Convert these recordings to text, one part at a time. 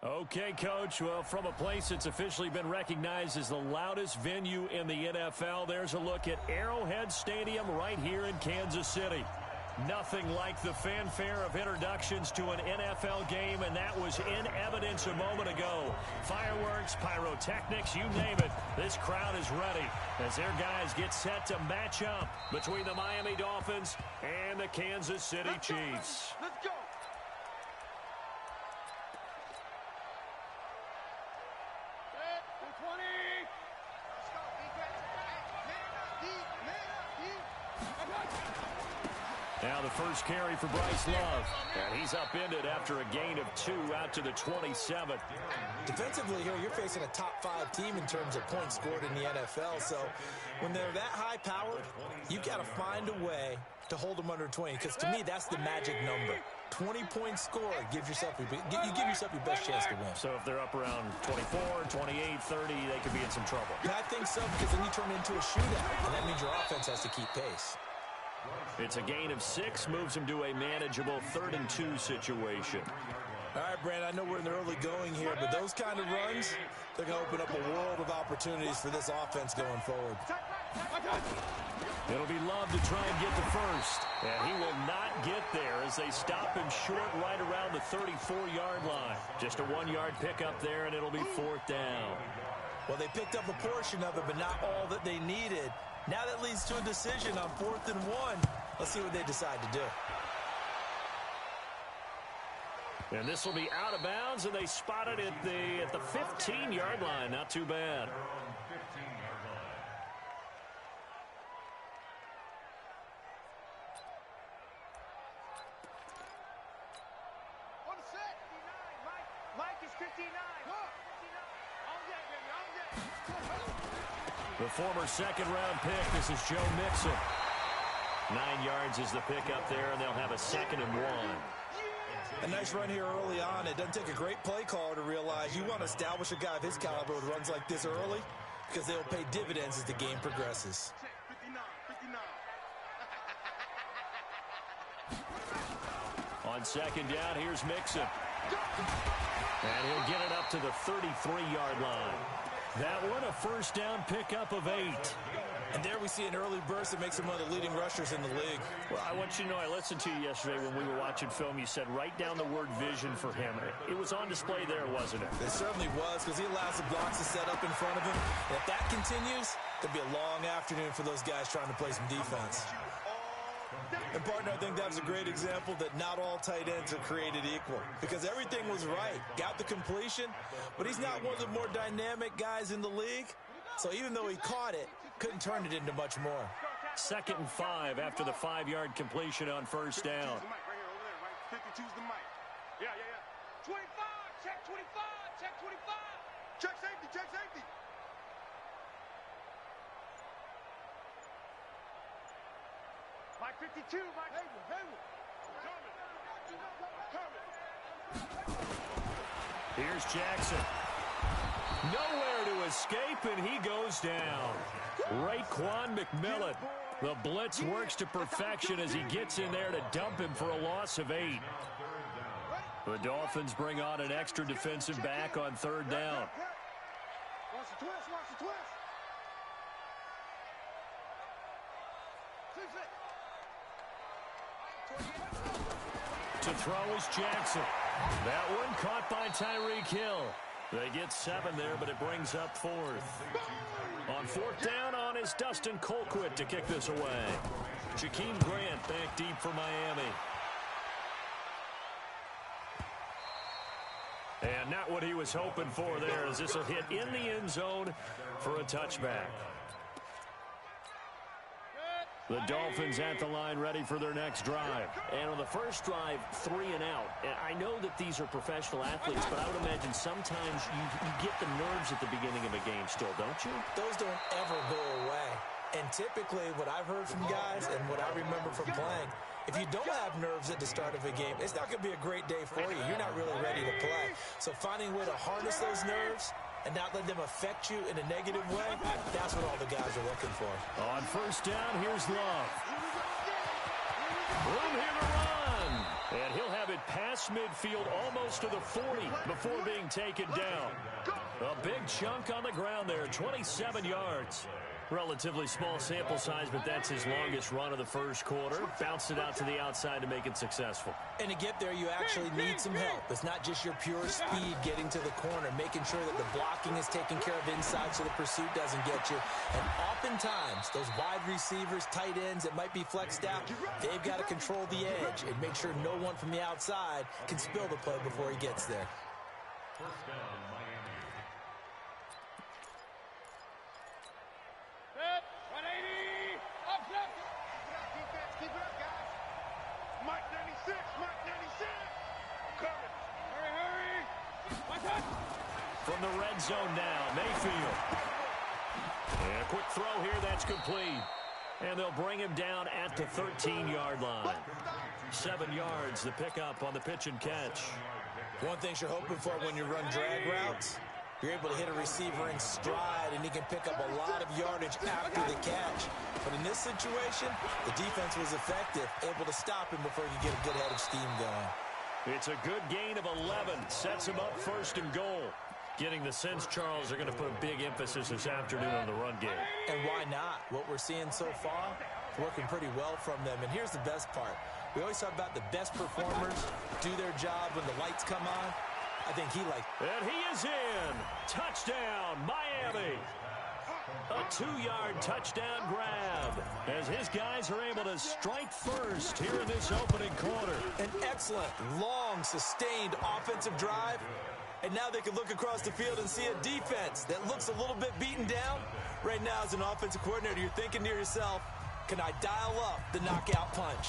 Okay, Coach. Well, from a place that's officially been recognized as the loudest venue in the NFL, there's a look at Arrowhead Stadium right here in Kansas City. Nothing like the fanfare of introductions to an NFL game, and that was in evidence a moment ago. Fireworks, pyrotechnics, you name it. This crowd is ready as their guys get set to match up between the Miami Dolphins and the Kansas City Chiefs. Let's go. Now the first carry for Bryce Love. And he's upended after a gain of 2 out to the 27. Defensively here, you're facing a top-5 team in terms of points scored in the NFL. So when they're that high-powered, you've got to find a way to hold them under 20. Because to me, that's the magic number. 20-point score gives yourself you give yourself your best chance to win. So if they're up around 24, 28, 30, they could be in some trouble. Yeah, I think so, because then you turn it into a shootout, and that means your offense has to keep pace. It's a gain of 6, moves him to a manageable 3rd and 2 situation. All right, Brandon, I know we're in the early going here, but those kind of runs, they're going to open up a world of opportunities for this offense going forward. It'll be Love to try and get to first. And he will not get there as they stop him short right around the 34-yard line. Just a 1-yard pickup there, and it'll be 4th down. Well, they picked up a portion of it, but not all that they needed. Now that leads to a decision on 4th and 1. Let's see what they decide to do. And this will be out of bounds, and they spot it at the 15-yard line. Not too bad. Mike is 59. The former second-round pick, this is Joe Mixon. 9 yards is the pickup there, and they'll have a 2nd and 1. A nice run here early on. It doesn't take a great play caller to realize you want to establish a guy of his caliber with runs like this early because they'll pay dividends as the game progresses. 59. On 2nd down, here's Mixon. And he'll get it up to the 33-yard line. That one, a 1st down pickup of 8. And there we see an early burst that makes him one of the leading rushers in the league. Well, I want you to know, I listened to you yesterday when we were watching film. You said write down the word vision for him. It was on display there, wasn't it? It certainly was, because he allows the blocks to set up in front of him. And if that continues, there'll be a long afternoon for those guys trying to play some defense. And, partner, I think that's a great example that not all tight ends are created equal. Because everything was right. Got the completion, but he's not one of the more dynamic guys in the league. So even though he caught it, couldn't turn it into much more. 2nd and 5 after the 5-yard completion on 1st down. 52's the mic. Yeah. 25, check 25, check 25. Check safety, check safety. Mike 52, Mike Hayward. Here's Jackson. Nowhere to escape, and he goes down. Raekwon McMillan. The blitz works to perfection as he gets in there to dump him for a loss of 8. The Dolphins bring on an extra defensive back on 3rd down. Watch the twist. To throw is Jackson. That one caught by Tyreek Hill. They get 7 there, but it brings up 4th. On 4th down is Dustin Colquitt to kick this away. Jakeem Grant back deep for Miami. And not what he was hoping for there, as this will hit in the end zone for a touchback. The Dolphins at the line ready for their next drive. And on the first drive, 3 and out. And I know that these are professional athletes, but I would imagine sometimes you get the nerves at the beginning of a game still, don't you? Those don't ever go away. And typically what I've heard from guys and what I remember from playing, if you don't have nerves at the start of a game, it's not going to be a great day for you. You're not really ready to play. So finding a way to harness those nerves and not let them affect you in a negative way, that's what all the guys are looking for. On 1st down, here's Love. Room here to run. And he'll have it past across midfield almost to the 40 before being taken down. A big chunk on the ground there, 27 yards. Relatively small sample size, but that's his longest run of the first quarter. Bounced it out to the outside to make it successful. And to get there, you actually need some help. It's not just your pure speed getting to the corner, making sure that the blocking is taken care of inside so the pursuit doesn't get you. And oftentimes, those wide receivers, tight ends that might be flexed out, they've got to control the edge and make sure no one from the outside can spill the play before he gets there. First down, Miami. From the red zone now, Mayfield. And a quick throw here, that's complete. And they'll bring him down at the 13-yard line. 7 yards, the pickup on the pitch and catch. One thing you're hoping for when you run drag routes, you're able to hit a receiver in stride, and he can pick up a lot of yardage after the catch. But in this situation, the defense was effective, able to stop him before he could get a good head of steam going. It's a good gain of 11. Sets him up first and goal. Getting the sense, Charles, are going to put a big emphasis this afternoon on the run game. And why not? What we're seeing so far, working pretty well from them. And here's the best part. We always talk about the best performers do their job when the lights come on. I think he likes. And he is in. Touchdown, Miami. A 2-yard touchdown grab as his guys are able to strike first here in this opening quarter. An excellent, long, sustained offensive drive. And now they can look across the field and see a defense that looks a little bit beaten down. Right now, as an offensive coordinator, you're thinking to yourself, can I dial up the knockout punch?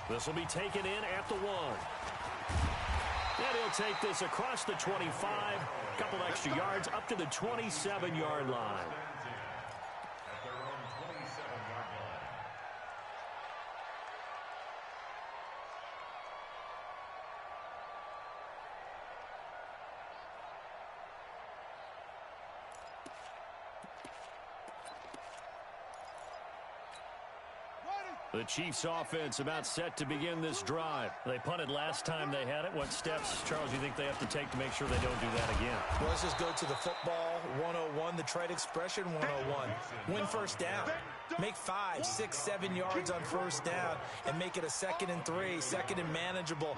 This will be taken in at the 1. And he'll take this across the 25. A couple extra yards up to the 27-yard line. The Chiefs offense about set to begin this drive. They punted last time they had it. What steps, Charles, you think they have to take to make sure they don't do that again? Well, let's just go to the football 101, the trade expression 101. Win first down. Make 5, 6, 7 yards on first down and make it a 2nd and 3, 2nd and manageable.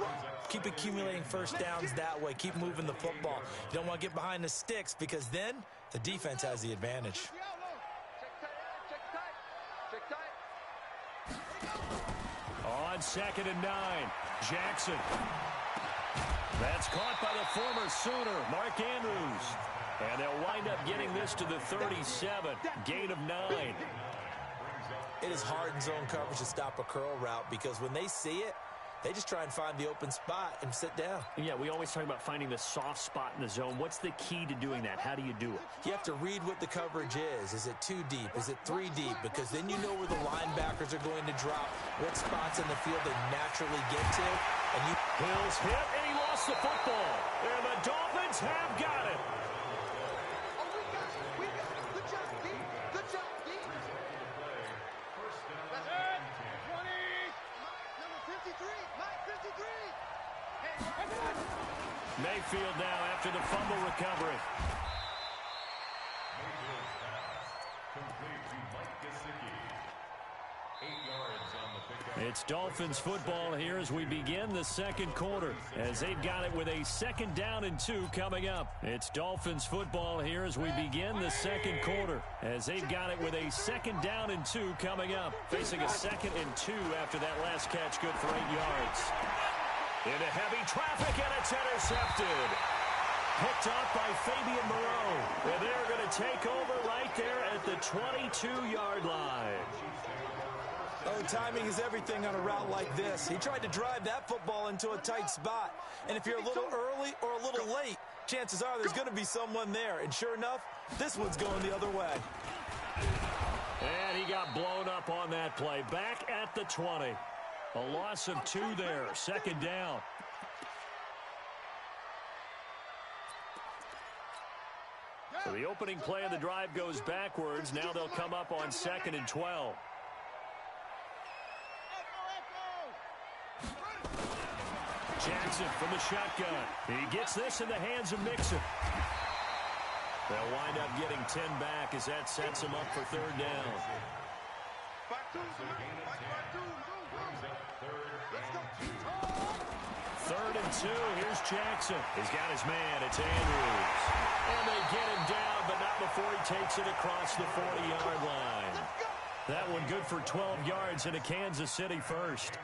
Keep accumulating first downs that way. Keep moving the football. You don't want to get behind the sticks because then the defense has the advantage. On 2nd and 9, Jackson. That's caught by the former Sooner, Mark Andrews. And they'll wind up getting this to the 37, gain of 9. It is hard in zone coverage to stop a curl route because when they see it, they just try and find the open spot and sit down. Yeah, we always talk about finding the soft spot in the zone. What's the key to doing that? How do you do it? You have to read what the coverage is. Is it 2 deep? Is it 3 deep? Because then you know where the linebackers are going to drop, what spots in the field they naturally get to. And you Hill's hit, and he lost the football. And the Dolphins have got it. Mayfield now after the fumble recovery. It's Dolphins football here as we begin the second quarter, as they've got it with a 2nd down and 2 coming up. It's Dolphins football here as we begin the second quarter, as they've got it with a 2nd down and 2 coming up. Facing a 2nd and 2 after that last catch, good for 8 yards. Into heavy traffic, and it's intercepted. Picked up by Fabian Moreau. And they're going to take over right there at the 22-yard line. Oh, timing is everything on a route like this. He tried to drive that football into a tight spot. And if you're a little early or a little late, chances are there's going to be someone there. And sure enough, this one's going the other way. And he got blown up on that play. Back at the 20. A loss of 2 there. 2nd down. So the opening play of the drive goes backwards. Now they'll come up on 2nd and 12. Jackson from the shotgun. He gets this in the hands of Mixon. They'll wind up getting 10 back as that sets him up for third down. Third and 2. Here's Jackson. He's got his man. It's Andrews. And they get him down, but not before he takes it across the 40-yard line. That one good for 12 yards into Kansas City first.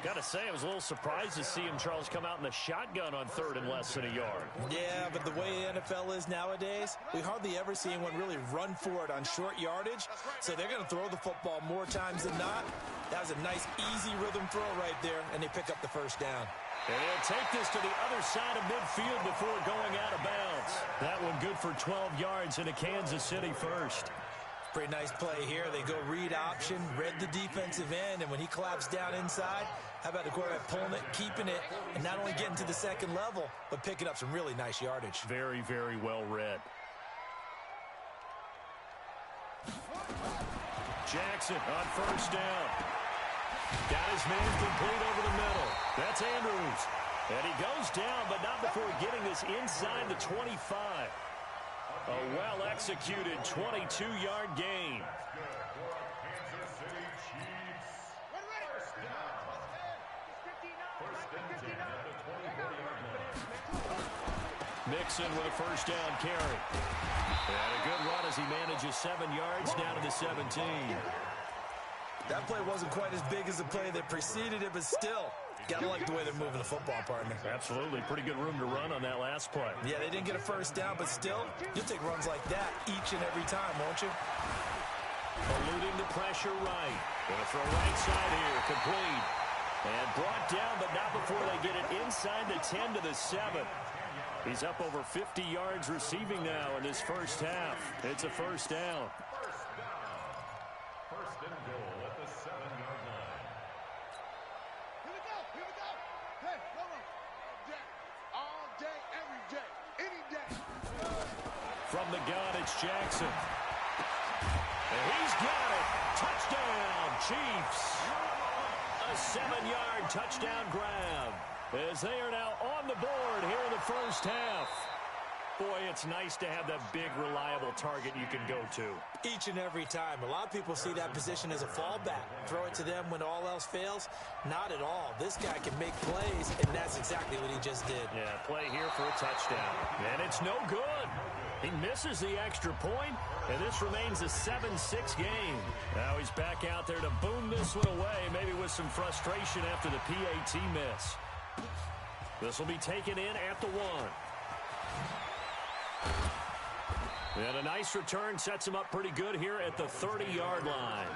Got to say, I was a little surprised to see him, Charles, come out in the shotgun on third and less than a yard. Yeah, but the way the NFL is nowadays, we hardly ever see anyone really run for it on short yardage. So they're going to throw the football more times than not. That was a nice, easy rhythm throw right there, and they pick up the first down. And they'll take this to the other side of midfield before going out of bounds. That one good for 12 yards into Kansas City first. Pretty nice play here. They go read option, read the defensive end, and when he collapsed down inside, how about the quarterback pulling it, keeping it, and not only getting to the second level, but picking up some really nice yardage. Very, very well read. Jackson on first down. Got his man complete over the middle. That's Andrews. And he goes down, but not before getting this inside the 25. A well-executed 22-yard gain. Mixon with a first down carry. And a good run as he manages 7 yards down to the 17. That play wasn't quite as big as the play that preceded it, but still, gotta like the way they're moving the football, partner. Absolutely. Pretty good room to run on that last play. Yeah, they didn't get a first down, but still, you'll take runs like that each and every time, won't you? Eluding the pressure right. Gonna throw right side here. Complete. And brought down, but not before they get it inside the 10 to the 7. He's up over 50 yards receiving now in his first half. It's a first down. First and goal at the 7-yard line. Here we go. Hey, all day, every day, any day. From the gun, it's Jackson. And he's got it. Touchdown, Chiefs. A 7-yard touchdown grab as they are now on the board here in the first half. Boy, it's nice to have that big, reliable target you can go to. Each and every time. A lot of people see that position as a fallback. Throw it to them when all else fails. Not at all. This guy can make plays, and that's exactly what he just did. Yeah, play here for a touchdown. And it's no good. He misses the extra point, and this remains a 7-6 game. Now he's back out there to boom this one away, maybe with some frustration after the PAT miss. This will be taken in at the 1. And a nice return sets him up pretty good here at the 30-yard line.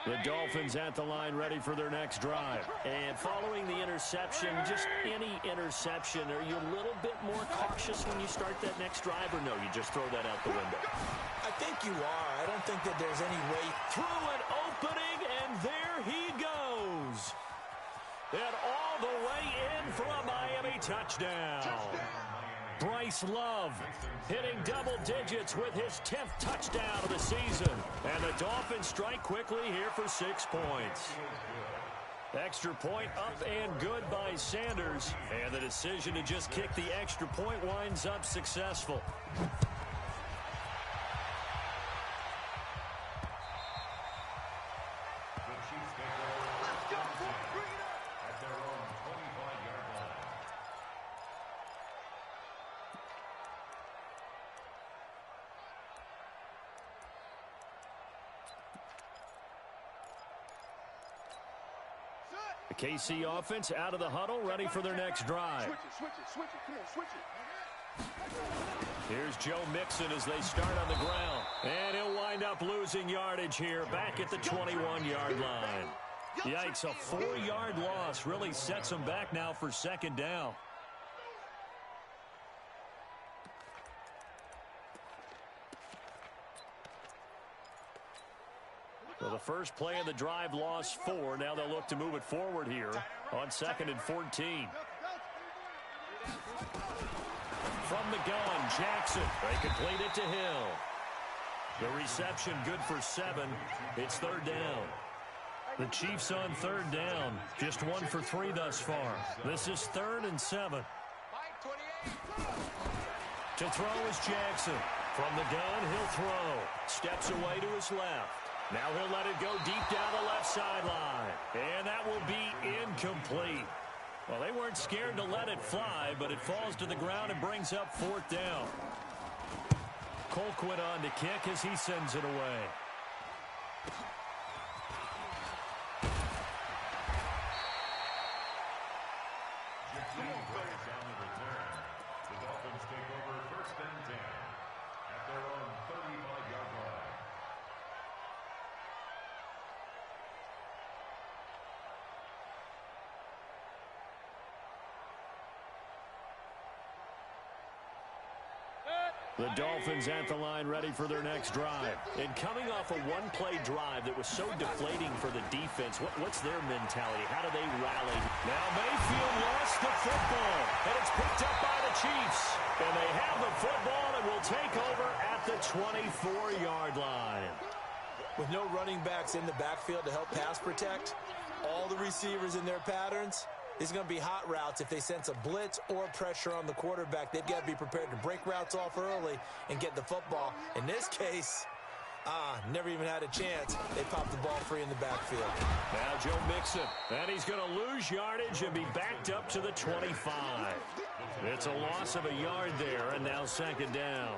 The Dolphins at the line ready for their next drive. And following the interception, just any interception, are you a little bit more cautious when you start that next drive, or no, you just throw that out the window? I think you are. I don't think that there's any way. Through an opening, and there he goes. And all the way in for a Miami touchdown. Bryce Love hitting double digits with his 10th touchdown of the season. And the Dolphins strike quickly here for 6 points. Extra point up and good by Sanders. And the decision to just kick the extra point winds up successful. The KC offense out of the huddle, ready for their next drive. Switch it. Come on, switch it. Here's Joe Mixon as they start on the ground. And he'll wind up losing yardage here back at the 21-yard line. Yikes, a 4-yard loss really sets him back now for second down. So the first play of the drive lost 4. Now they'll look to move it forward here on 2nd and 14. From the gun, Jackson. They complete it to Hill. The reception good for 7. It's third down. The Chiefs on third down. Just 1 for 3 thus far. This is 3rd and 7. To throw is Jackson. From the gun, he'll throw. Steps away to his left. Now he'll let it go deep down the left sideline. And that will be incomplete. Well, they weren't scared to let it fly, but it falls to the ground and brings up 4th down. Colquitt on to kick as he sends it away. The Dolphins at the line ready for their next drive. And coming off a one-play drive that was so deflating for the defense, what's their mentality? How do they rally? Now Mayfield lost the football, and it's picked up by the Chiefs. And they have the football and will take over at the 24-yard line. With no running backs in the backfield to help pass protect, all the receivers in their patterns, these are going to be hot routes. If they sense a blitz or pressure on the quarterback, they've got to be prepared to break routes off early and get the football. In this case, never even had a chance. They popped the ball free in the backfield. Now Joe Mixon, and he's going to lose yardage and be backed up to the 25. It's a loss of a yard there, and now 2nd down.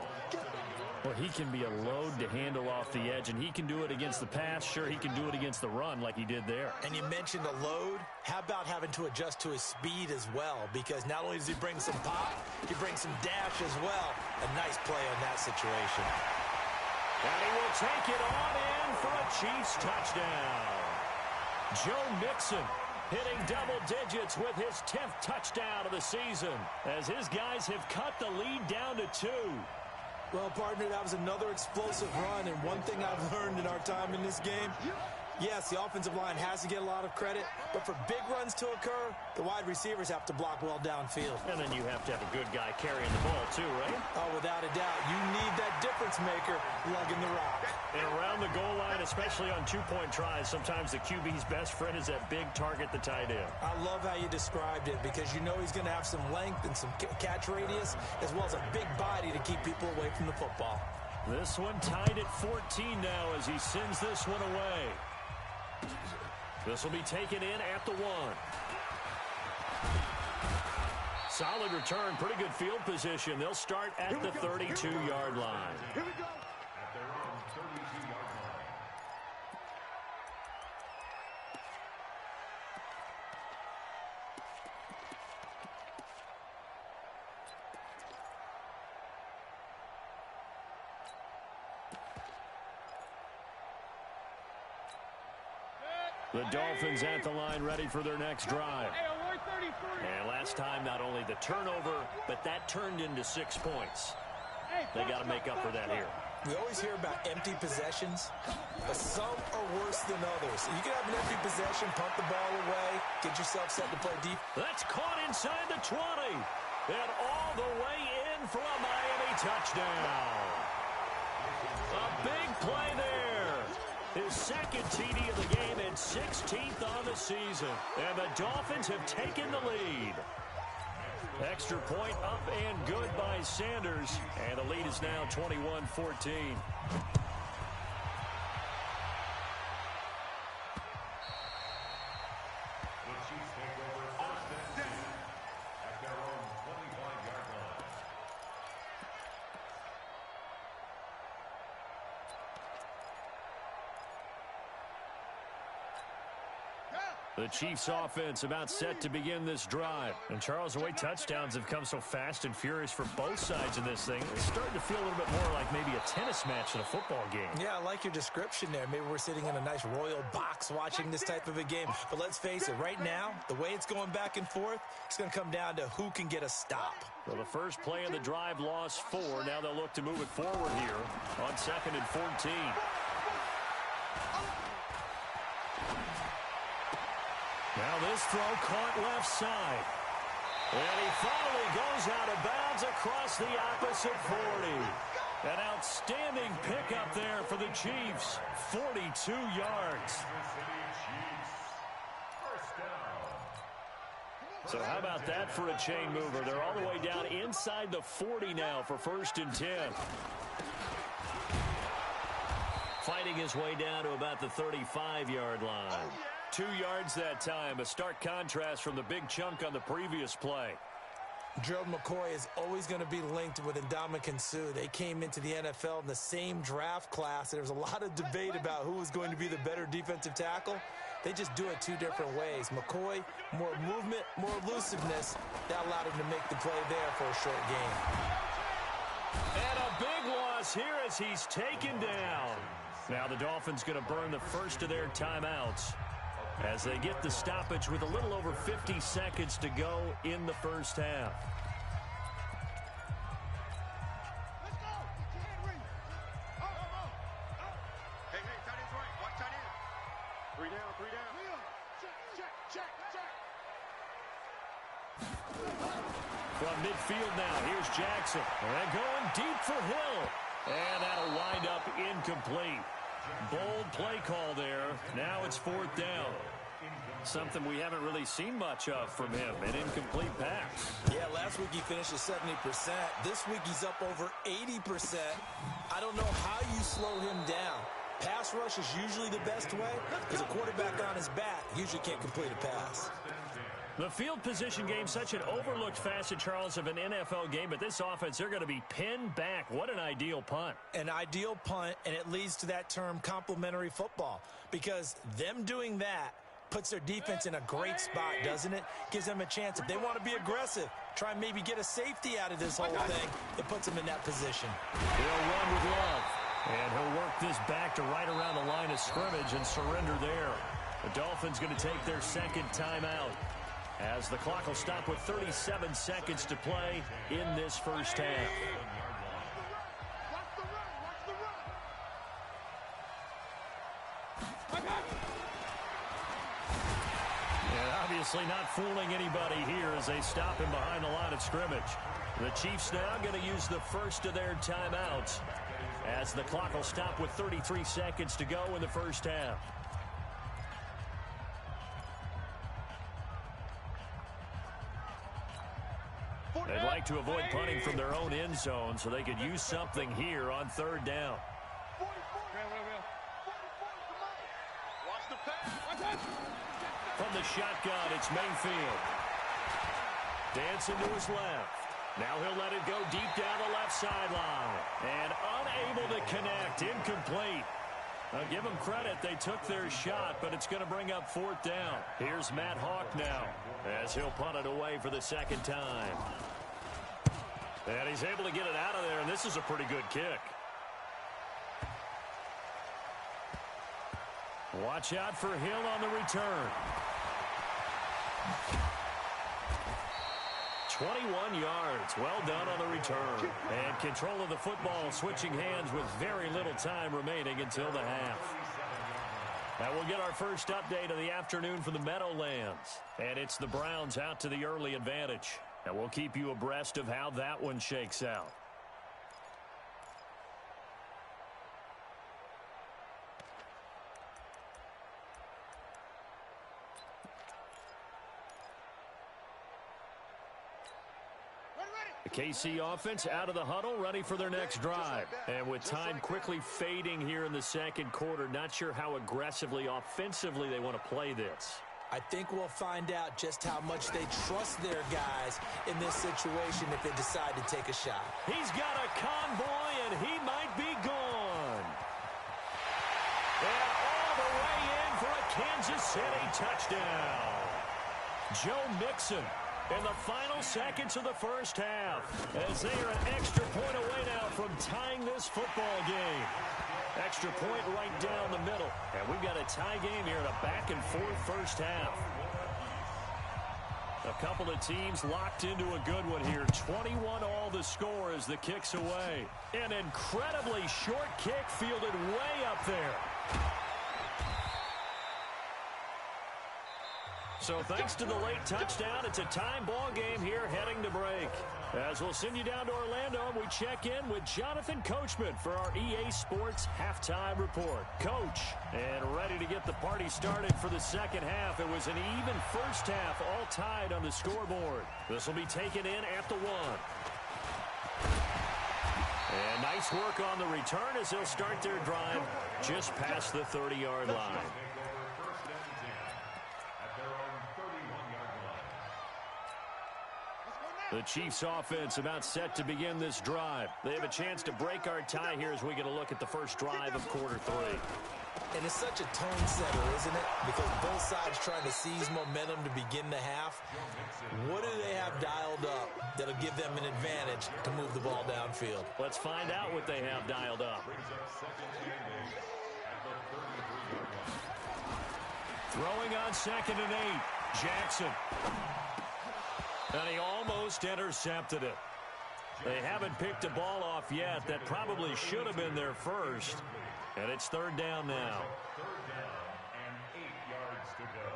Well, he can be a load to handle off the edge, and he can do it against the pass. Sure, he can do it against the run like he did there. And you mentioned a load. How about having to adjust to his speed as well? Because not only does he bring some pop, he brings some dash as well. A nice play on that situation. And he will take it on in for a Chiefs touchdown. Joe Mixon hitting double digits with his 10th touchdown of the season, as his guys have cut the lead down to 2. Well, partner, that was another explosive run, and one thing I've learned in our time in this game, yes, the offensive line has to get a lot of credit, but for big runs to occur, the wide receivers have to block well downfield. And then you have to have a good guy carrying the ball too, right? Oh, without a doubt. You need that difference maker lugging the rock. And around the goal line, especially on two-point tries, sometimes the QB's best friend is that big target, the tight end. I love how you described it, because you know he's going to have some length and some catch radius, as well as a big body to keep people away from the football. This one tied at 14 now as he sends this one away. This will be taken in at the 1. Solid return, pretty good field position. They'll start at the 32-yard line. Here we go. At their own 32-yard line. The Dolphins at the line ready for their next drive. And last time, not only the turnover, but that turned into 6 points. They got to make up for that here. We always hear about empty possessions, but some are worse than others. You can have an empty possession, punt the ball away, get yourself set to play deep. That's caught inside the 20. And all the way in for a Miami touchdown. A big play there. His 2nd TD of the game and 16th on the season. And the Dolphins have taken the lead. Extra point up and good by Sanders. And the lead is now 21-14. The Chiefs offense about set to begin this drive. And Charles, the way touchdowns have come so fast and furious for both sides in this thing, it's starting to feel a little bit more like maybe a tennis match than a football game. Yeah, I like your description there. Maybe we're sitting in a nice royal box watching this type of a game. But let's face it, right now, the way it's going back and forth, it's going to come down to who can get a stop. Well, the first play of the drive lost 4. Now they'll look to move it forward here on 2nd and 14. Now this throw caught left side. And he finally goes out of bounds across the opposite 40. An outstanding pickup there for the Chiefs. 42 yards. So how about that for a chain mover? They're all the way down inside the 40 now for 1st and 10. Fighting his way down to about the 35-yard line. 2 yards that time. A stark contrast from the big chunk on the previous play. Gerald McCoy is always going to be linked with Ndamukong Suh. They came into the NFL in the same draft class. There was a lot of debate about who was going to be the better defensive tackle. They just do it 2 different ways. McCoy, more movement, more elusiveness. That allowed him to make the play there for a short gain. And a big loss here as he's taken down. Now the Dolphins going to burn the first of their timeouts as they get the stoppage with a little over 50 seconds to go in the first half. Let's go. Hey, tight end's right. Watch tight end. 3 down. Check. From midfield now, here's Jackson. And going deep for Hill. And that'll wind up incomplete. Bold play call there. Now it's 4th down. Something we haven't really seen much of from him, an incomplete pass. Yeah, last week he finished at 70%. This week he's up over 80%. I don't know how you slow him down. Pass rush is usually the best way because a quarterback on his back usually can't complete a pass. The field position game, such an overlooked facet, Charles, of an NFL game, but this offense, they're going to be pinned back. What an ideal punt. An ideal punt, and it leads to that term complementary football, because them doing that puts their defense in a great spot, doesn't it? Gives them a chance. If they want to be aggressive, try and maybe get a safety out of this whole thing, it puts them in that position. He'll run with love, and he'll work this back to right around the line of scrimmage and surrender there. The Dolphins going to take their second timeout, as the clock will stop with 37 seconds to play in this first half. And obviously not fooling anybody here as they stop him behind the line of scrimmage. The Chiefs now going to use the first of their timeouts, as the clock will stop with 33 seconds to go in the first half. They'd like to avoid punting from their own end zone so they could use something here on 3rd down. From the shotgun, it's Mayfield. Dancing to his left. Now he'll let it go deep down the left sideline. And unable to connect. Incomplete. Now give them credit. They took their shot, but it's going to bring up 4th down. Here's Matt Hawk now, as he'll punt it away for the second time. And he's able to get it out of there, and this is a pretty good kick. Watch out for Hill on the return. 21 yards. Well done on the return. And control of the football switching hands with very little time remaining until the half. Now we'll get our first update of the afternoon from the Meadowlands. And it's the Browns out to the early advantage. And we'll keep you abreast of how that one shakes out. The KC offense out of the huddle, ready for their next drive. And with time quickly fading here in the second quarter, not sure how aggressively, offensively they want to play this. I think we'll find out just how much they trust their guys in this situation if they decide to take a shot. He's got a convoy, and he might be gone. And all the way in for a Kansas City touchdown. Joe Mixon in the final seconds of the first half, as they are an extra point away now from tying this football game. Extra point right down the middle. And we've got a tie game here in a back-and-forth first half. A couple of teams locked into a good one here. 21 all the score as the kick's away. An incredibly short kick fielded way up there. So thanks to the late touchdown, it's a time ball game here heading to break. As we'll send you down to Orlando, we check in with Jonathan Coachman for our EA Sports Halftime Report. Coach, and ready to get the party started for the second half. It was an even first half, all tied on the scoreboard. This will be taken in at the 1. And nice work on the return as they'll start their drive just past the 30-yard line. The Chiefs offense about set to begin this drive. They have a chance to break our tie here as we get a look at the first drive of quarter 3. And it's such a tone setter, isn't it? Because both sides trying to seize momentum to begin the half. What do they have dialed up that'll give them an advantage to move the ball downfield? Let's find out what they have dialed up. Throwing on 2nd and 8. Jackson. And he almost intercepted it. They haven't picked a ball off yet. That probably should have been their first. And it's 3rd down now. 3rd down and 8 yards to go.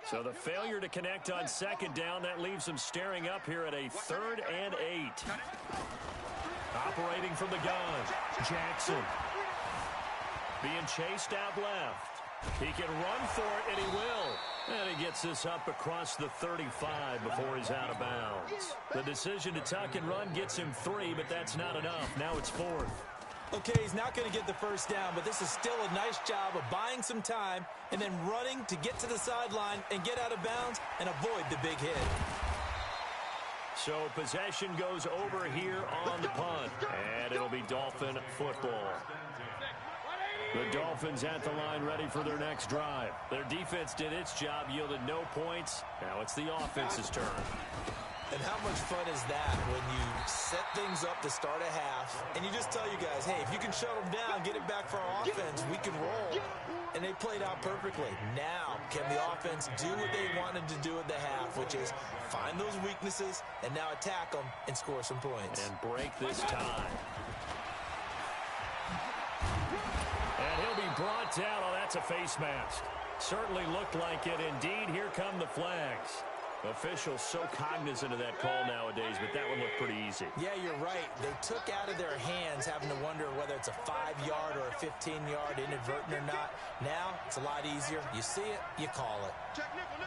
So the failure to connect on 2nd down, that leaves them staring up here at a 3rd and 8. Operating from the gun, Jackson. Being chased out left. He can run for it, and he will. And he gets this up across the 35 before he's out of bounds. The decision to tuck and run gets him 3, but that's not enough. Now it's 4th. Okay, he's not going to get the first down, but this is still a nice job of buying some time and then running to get to the sideline and get out of bounds and avoid the big hit. So possession goes over here on the punt, and it'll be Dolphin football. The Dolphins at the line ready for their next drive. Their defense did its job, yielded no points. Now it's the offense's turn. And how much fun is that when you set things up to start a half and you just tell you guys, hey, if you can shut them down, get it back for our offense, we can roll. And they played out perfectly. Now, can the offense do what they wanted to do at the half, which is find those weaknesses and now attack them and score some points. And break this tie. And he'll be brought down. Oh, that's a face mask. Certainly looked like it. Indeed, here come the flags. Officials so cognizant of that call nowadays, but that one looked pretty easy. Yeah, you're right. They took out of their hands having to wonder whether it's a 5-yard or a 15-yard, inadvertent or not. Now, it's a lot easier. You see it, you call it. Check nickel.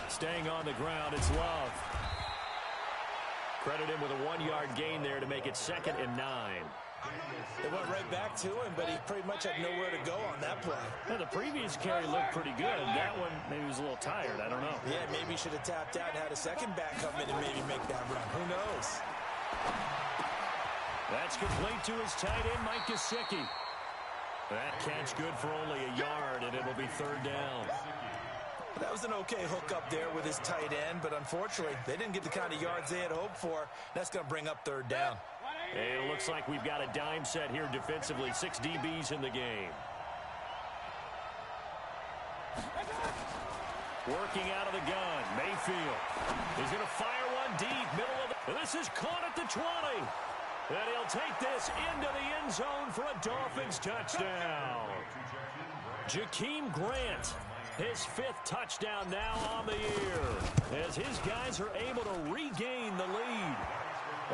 Staying on the ground, it's Love. Credit him with a 1-yard gain there to make it 2nd and 9. It went right back to him, but he pretty much had nowhere to go on that play. Now, the previous carry looked pretty good. That one, maybe he was a little tired. I don't know. Yeah, maybe he should have tapped out and had a second back come in and maybe make that run. Who knows? That's complete to his tight end, Mike Gesicki. That catch good for only a yard, and it'll be 3rd down. That was an okay hook up there with his tight end, but unfortunately, they didn't get the kind of yards they had hoped for. That's going to bring up 3rd down. It looks like we've got a dime set here defensively. 6 DBs in the game. Working out of the gun, Mayfield. He's going to fire one deep, middle of the... This is caught at the 20. And he'll take this into the end zone for a Dolphins touchdown. Jakeem Grant, his 5th touchdown now on the year, as his guys are able to regain the lead.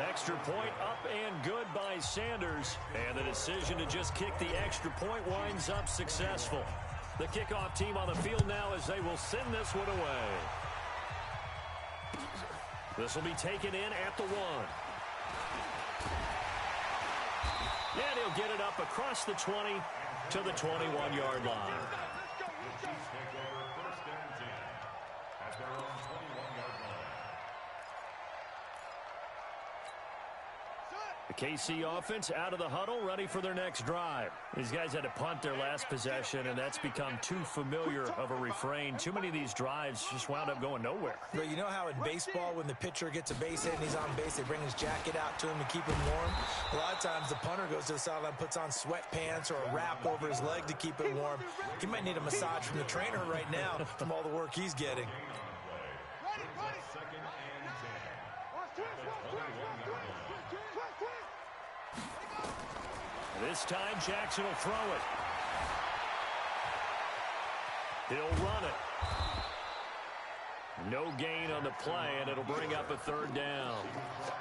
Extra point up and good by Sanders, and the decision to just kick the extra point winds up successful. The kickoff team on the field now as they will send this one away. This will be taken in at the 1. And he'll get it up across the 20 to the 21-yard line. The KC offense out of the huddle, ready for their next drive. These guys had to punt their last possession, and that's become too familiar of a refrain. Too many of these drives just wound up going nowhere. But you know how in baseball, when the pitcher gets a base hit and he's on base, they bring his jacket out to him to keep him warm? A lot of times the punter goes to the sideline, puts on sweatpants or a wrap over his leg to keep it warm. He might need a massage from the trainer right now from all the work he's getting. This time, Jackson will throw it. He'll run it. No gain on the play, and it'll bring up a third down.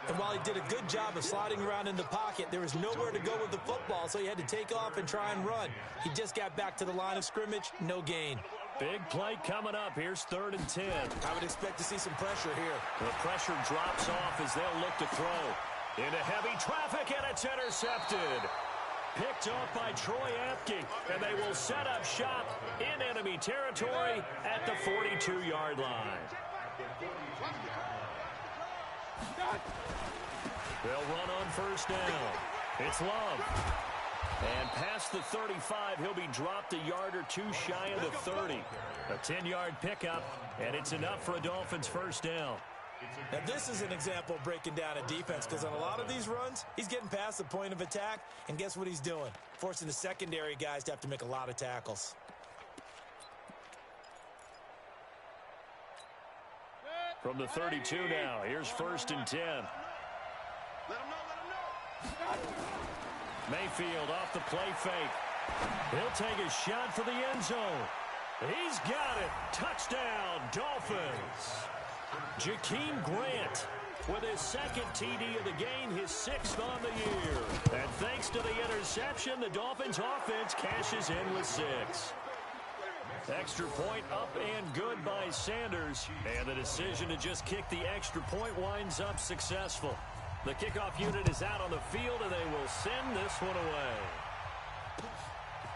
And while he did a good job of sliding around in the pocket, there was nowhere to go with the football, so he had to take off and try and run. He just got back to the line of scrimmage, no gain. Big play coming up. Here's 3rd and 10. I would expect to see some pressure here. The pressure drops off as they'll look to throw. Into heavy traffic, and it's intercepted. Picked off by Troy Apke, and they will set up shop in enemy territory at the 42-yard line. They'll run on 1st down. It's Love. And past the 35, he'll be dropped a yard or two shy of the 30. A 10-yard pickup, and it's enough for a Dolphins 1st down. Now, this is an example of breaking down a defense, because on a lot of these runs, he's getting past the point of attack, and guess what he's doing? Forcing the secondary guys to have to make a lot of tackles. From the 32 now, here's 1st and 10. Mayfield off the play fake. He'll take a shot for the end zone. He's got it. Touchdown, Dolphins. Jakeem Grant with his 2nd TD of the game, his 6th on the year. And thanks to the interception, the Dolphins offense cashes in with 6. Extra point up and good by Sanders. And the decision to just kick the extra point winds up successful. The kickoff unit is out on the field, and they will send this one away.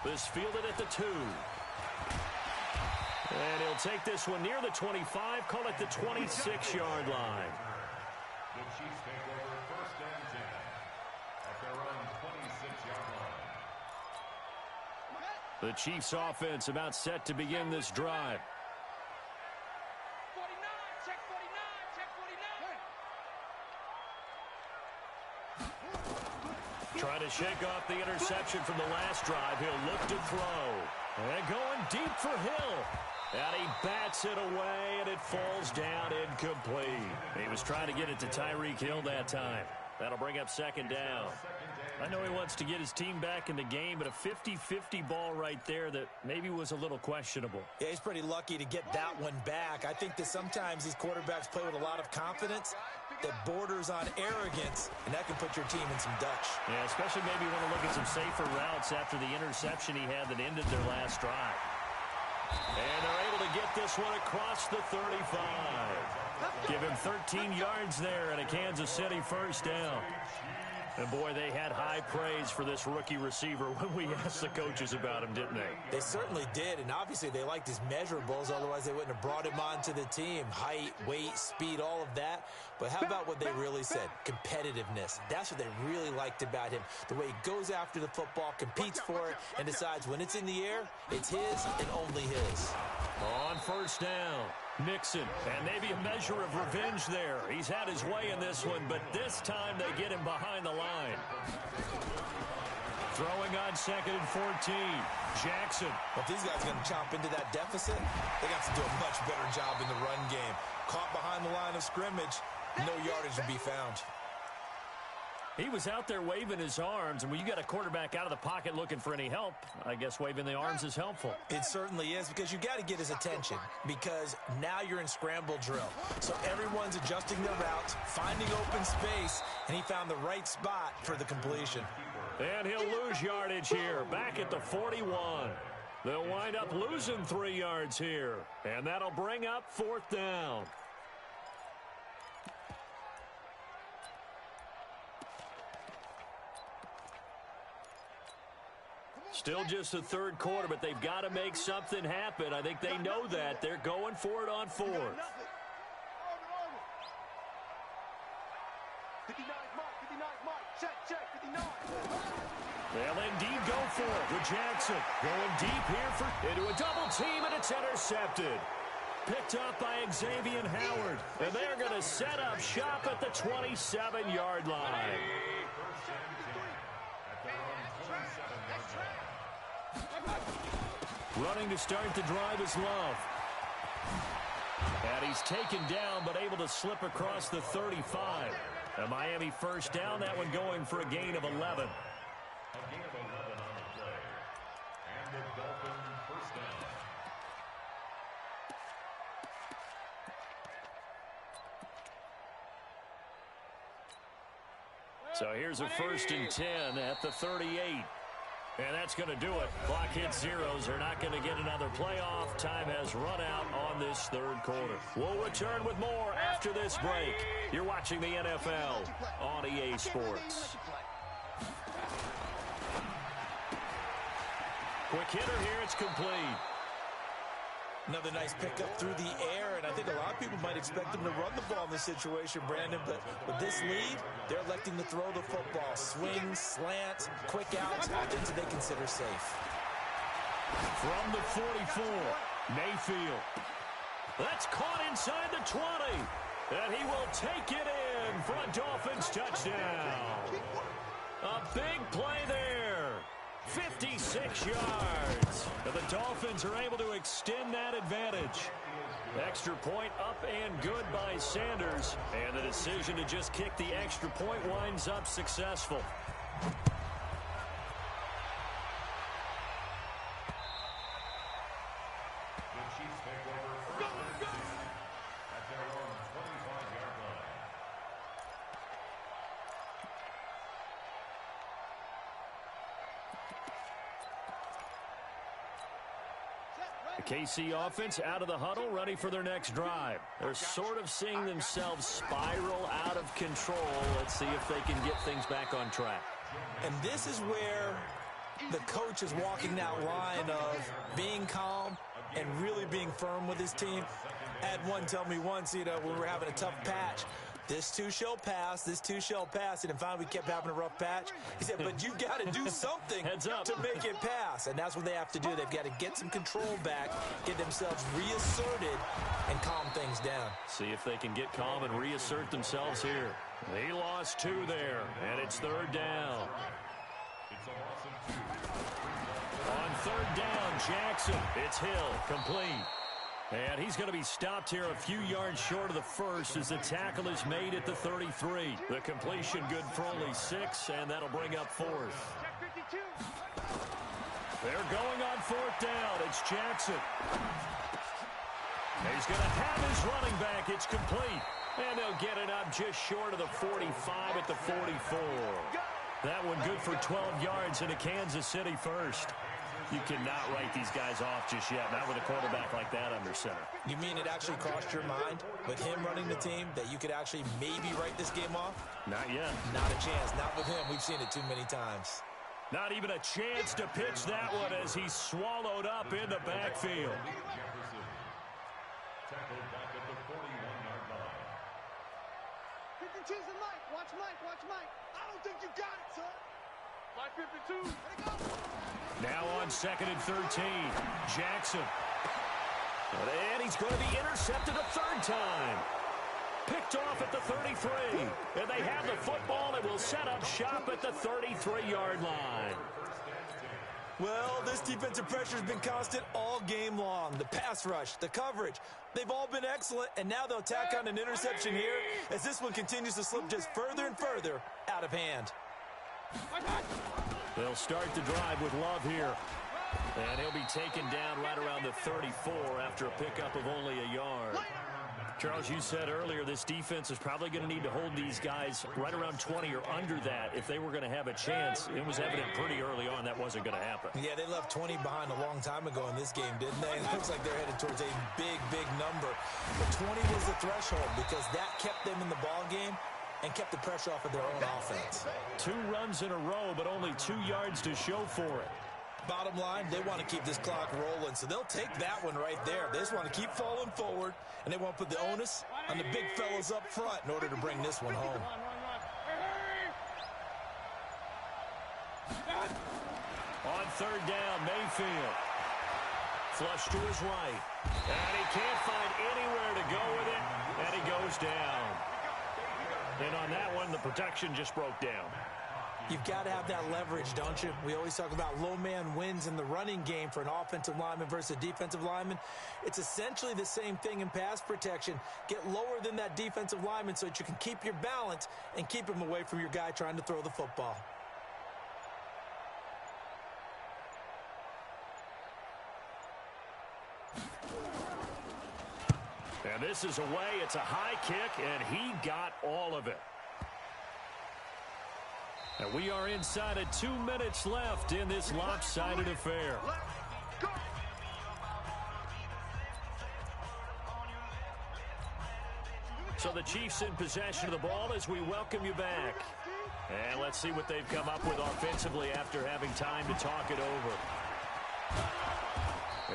This fielded at the 2. And he'll take this one near the 25, call it the 26-yard line. The Chiefs take over 1st and 10 at their own 26-yard line. The Chiefs offense about set to begin this drive. 49, check 49, check 49. Trying to shake off the interception from the last drive. He'll look to throw. And going deep for Hill. And he bats it away, and it falls down incomplete. He was trying to get it to Tyreek Hill that time. That'll bring up 2nd down. I know he wants to get his team back in the game, but a 50-50 ball right there that maybe was a little questionable. Yeah, he's pretty lucky to get that one back. I think that sometimes these quarterbacks play with a lot of confidence that borders on arrogance, and that can put your team in some Dutch. Yeah, especially maybe want to look at some safer routes after the interception he had that ended their last drive. And they're able to get this one across the 35. Give him 13 yards there and a Kansas City 1st down. And, boy, they had high praise for this rookie receiver when we asked the coaches about him, didn't they? They certainly did, and obviously they liked his measurables. Otherwise, they wouldn't have brought him onto the team. Height, weight, speed, all of that. But how about what they really said? Competitiveness. That's what they really liked about him. The way he goes after the football, competes for it, and decides when it's in the air, it's his and only his. On 1st down, Mixon, and maybe a measure of revenge there. He's had his way in this one, but this time they get him behind the line. Throwing on 2nd and 14, Jackson. Well, if these guys are going to chomp into that deficit, they got to do a much better job in the run game. Caught behind the line of scrimmage, no yardage to be found. He was out there waving his arms, and when you got a quarterback out of the pocket looking for any help, I guess waving the arms is helpful. It certainly is, because you got to get his attention, because now you're in scramble drill. So everyone's adjusting their routes, finding open space, and he found the right spot for the completion. And he'll lose yardage here, back at the 41. They'll wind up losing 3 yards here, and that'll bring up 4th down. Still just the 3rd quarter, but they've got to make something happen. I think they know that. They're going for it on 4th. 59's Mike. 59's Mike. Check. 59. They'll indeed go for it with Jackson. Going deep here into a double team, and it's intercepted. Picked up by Xavier Howard. And they're going to set up shop at the 27-yard line. Running to start the drive is Love. And he's taken down, but able to slip across the 35. A Miami first down, that one going for a gain of 11. A gain of 11 on the play. And the Dolphins first down. So here's a 1st and 10 at the 38. And that's going to do it. Clock hits zeros. They're not going to get another playoff. Time has run out on this third quarter. We'll return with more after this break. You're watching the NFL on EA Sports. Quick hitter here. It's complete. Another nice pickup through the air, and I think a lot of people might expect them to run the ball in this situation, Brandon, but with this lead, they're electing to throw the football. Swings, slants, quick outs, all things that they consider safe. From the 44, Mayfield. That's caught inside the 20, and he will take it in for a Dolphins touchdown. A big play there. 56 yards. And the Dolphins are able to extend that advantage. Extra point up and good by Sanders. And the decision to just kick the extra point winds up successful. The Chiefs take over first and 10 at their own 25-yard line. The KC offense out of the huddle, ready for their next drive. They're sort of seeing themselves spiral out of control. Let's see if they can get things back on track. And this is where the coach is walking that line of being calm and really being firm with his team. I had one tell me once, when we were having a tough patch, this too shall pass, this too shall pass. And finally we kept having a rough patch. He said, but you've got to do something Heads up. to make it pass. And that's what they have to do. They've got to get some control back, get themselves reasserted, and calm things down. See if they can get calm and reassert themselves here. They lost 2 there, and it's 3rd down. It's a loss of 2. On 3rd down, Jackson. It's Hill, complete. And he's going to be stopped here a few yards short of the first as the tackle is made at the 33. The completion good for only 6, and that'll bring up 4th. They're going on 4th down. It's Jackson. He's going to have his running back. It's complete. And they'll get it up just short of the 45 at the 44. That one good for 12 yards into Kansas City first. You cannot write these guys off just yet, not with a quarterback like that under center. You mean it actually crossed your mind with him running the team that you could actually maybe write this game off? Not yet. Not a chance. Not with him. We've seen it too many times. Not even a chance to pitch that one as he's swallowed up in the backfield. Jefferson tackled back at the 41-yard line. 52's the Mike. Watch Mike. Watch Mike. I don't think you got it, son. Mike 52. There you go. Now on 2nd and 13, Jackson. And he's going to be intercepted a 3rd time. Picked off at the 33. And they have the football and will set up shop at the 33-yard line. Well, this defensive pressure has been constant all game long. The pass rush, the coverage, they've all been excellent, and now they'll tack on an interception here as this one continues to slip just further and further out of hand. They'll start the drive with Love here. And he'll be taken down right around the 34 after a pickup of only a yard. Charles, you said earlier this defense is probably going to need to hold these guys right around 20 or under that if they were going to have a chance. It was evident pretty early on that wasn't going to happen. Yeah, they left 20 behind a long time ago in this game, didn't they? It looks like they're headed towards a big, big number. But 20 was the threshold because that kept them in the ball game and kept the pressure off of their own offense. 2 runs in a row, but only 2 yards to show for it. Bottom line, they want to keep this clock rolling, so they'll take that one right there. They just want to keep falling forward, and they want to put the onus on the big fellas up front in order to bring this one home. third down. Mayfield. Flush to his right. And he can't find anywhere to go with it. And he goes down. And on that one, the protection just broke down. You've got to have that leverage, don't you? We always talk about low man wins in the running game for an offensive lineman versus a defensive lineman. It's essentially the same thing in pass protection. Get lower than that defensive lineman so that you can keep your balance and keep him away from your guy trying to throw the football. And this is away. It's a high kick, and he got all of it. And we are inside of 2 minutes left in this lopsided affair. So the Chiefs in possession of the ball as we welcome you back. And let's see what they've come up with offensively after having time to talk it over.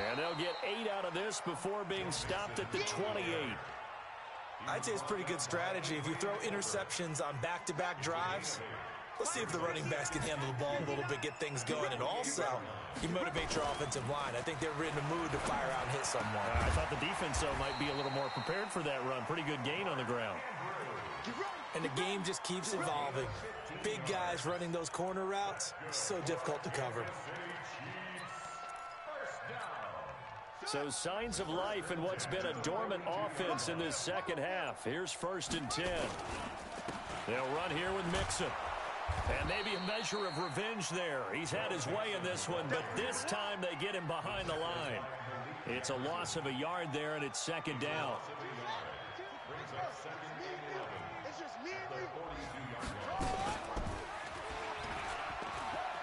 And they'll get 8 out of this before being stopped at the 28. I'd say it's pretty good strategy. If you throw interceptions on back-to-back drives, let's see if the running backs can handle the ball a little bit, get things going, and also you motivate your offensive line. I think they're in the mood to fire out and hit someone. I thought the defense, though, might be a little more prepared for that run. Pretty good gain on the ground. And the game just keeps evolving. Big guys running those corner routes, so difficult to cover. So signs of life in what's been a dormant offense in this second half. Here's 1st and 10. They'll run here with Mixon. And maybe a measure of revenge there. He's had his way in this one, but this time they get him behind the line. It's a loss of a yard there, and it's 2nd down.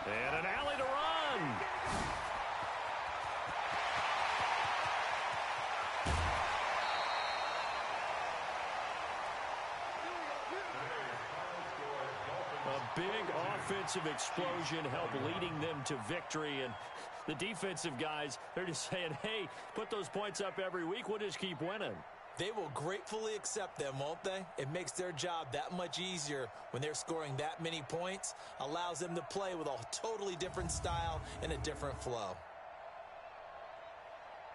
And an alley to run. A big offensive explosion helped leading them to victory. And the defensive guys, they're just saying, hey, put those points up every week. We'll just keep winning. They will gratefully accept them, won't they? It makes their job that much easier when they're scoring that many points. Allows them to play with a totally different style and a different flow.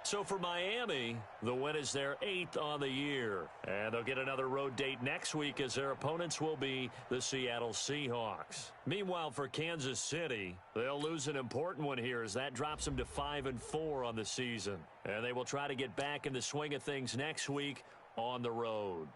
So for Miami, the win is their 8th on the year. And they'll get another road date next week as their opponents will be the Seattle Seahawks. Meanwhile, for Kansas City, they'll lose an important one here as that drops them to 5-4 on the season. And they will try to get back in the swing of things next week on the road.